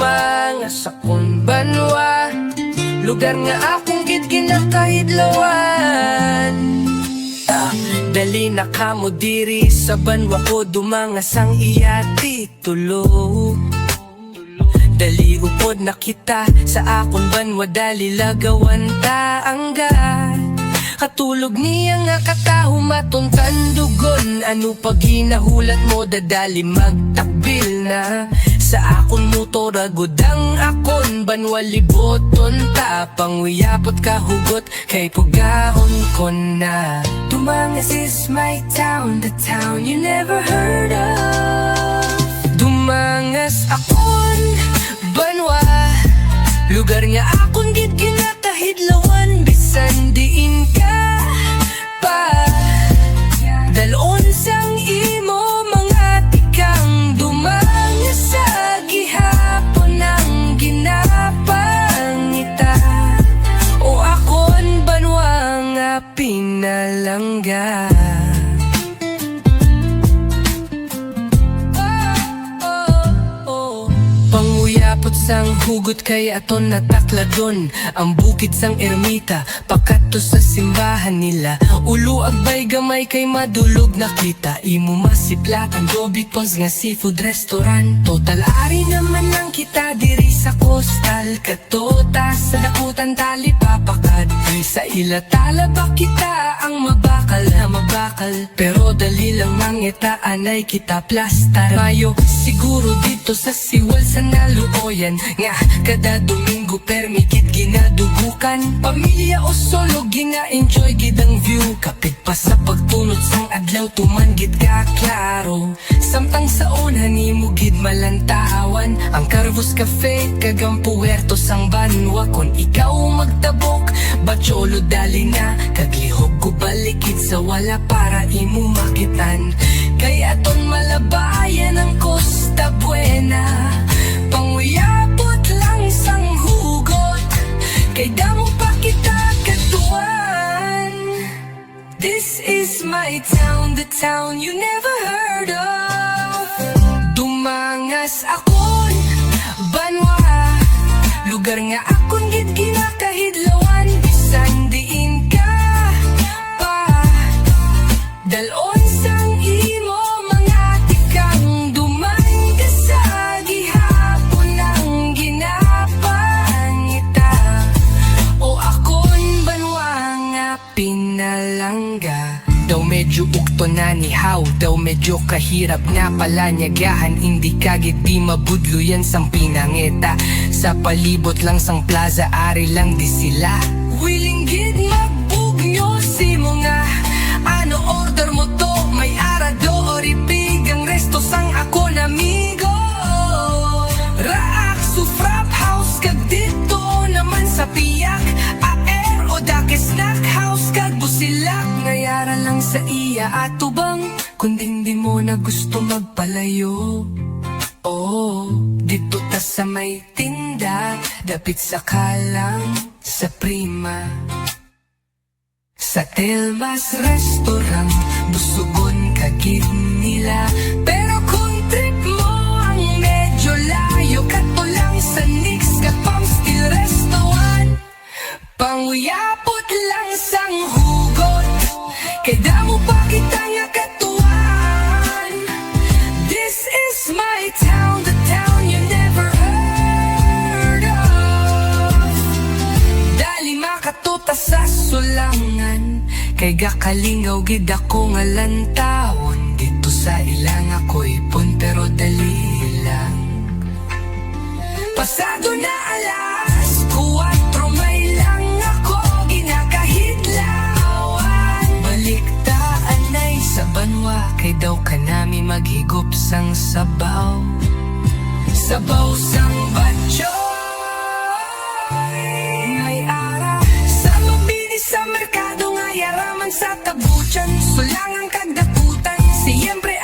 Dumangas akong banwa, lugar nga akong gid ginakahidlawan. Dali na kamo diri sa banwa ko, dumangas ang iya titulo. Dali upod na kita sa akong banwa, dali lagawan ta angga. Katulog niya nga kataho matuntan dugon, ano pag hinahulat mo dadali magtakbil na. Sa akon motor agudang akon banwa liboton ta, panguyapot kahugot kay pugahon ko na. Dumangas is my town, the town you never heard of. Dumangas akon banwa, lugar nga akon gid ginakahidlawan, bisan diin ka pa. Dalon sang imo mga tikang, dumangas sa gihapon ang ginapangita. O akon banwa nga pinalangga. Panguyapot sang hugot kay aton natakladon, ang bukid sang ermita, pakato sa simbahan nila. Ulo agbay gamay kay madulog nakita, imo masiplatan Dobit Pons nga seafood restaurant. Total ari naman ang kita diri sa coastal, katota sa dakutan tali papakad. Sa ilatala ba kita ang mabakal na mabakal, pero dali lang mangitaan ay kita plastar. Mayo siguro dito sa siwal sa naluoyan, nga kada Domingo permikit ginadugukan. Pamilya o solo gina-enjoy gid ang view, kapit pa sa pagtunod sang adlaw tumanggit ka klaro. Samtang sa una ni mo gid malantawan ang Carvos Cafe kagang puwerto sang banwa. Kon ikaw magtabok Bacholo dali na, kaglihog ko balikid sa wala para imo makitan. Kay aton malabayan ang Costa Buena, panguyapot lang sang hugot, kay damo pa kita katuan. This is my town, the town you never heard of. Dumangas akon banwa, lugar nga akon gid ginakahidlawan, bisan diin ka pa. Dalon sang imo mga tikang, dumangga sa gihapon ang ginapangita. O akon banwa nga pinalangga. Daw medyo ukto na ni How, daw medyo kahirap na pala nyagahan, hindi kagit di mabudlo yan sang pinangeta. Sa palibot lang sang plaza, ari lang di sila willing gid magbugyo si mo nga. Ano order mo to? May arado o ripig ang resto sang akon amigo. Raak sufrap house kag dito naman sa piyak, aer o dake snack house kag busilak. Ngayara lang sa iya atubang, kundin di mo na gusto magpalayo. Oh, dito ta sa may tinda, dapit sa kalang sa Prima. Sa Telmas Restaurant, busugon kagid nila. Pero kung trip mo ang medyo layo, kato lang sa Nix Kapam Steel Restaurant. Panguyapot lang sang hugot, kay damo pa kita nga katuan. This is my town, the town you never heard of. Dali makatuta sa sulangan, kay gakalingaw gid ako nga lantawon. Dito sa ilang ako'y pun pero dali lang. Pasado na alas 4, may lang ako ginakahidlawan. Baliktaan ay sa banwa, kay daw ka nami maghigop sang sabaw. Sabaw sang batyo ngay ara sa mabini sa merkado, nga yaraman sa tabuchan, sulangang kagdaputan. Siyempre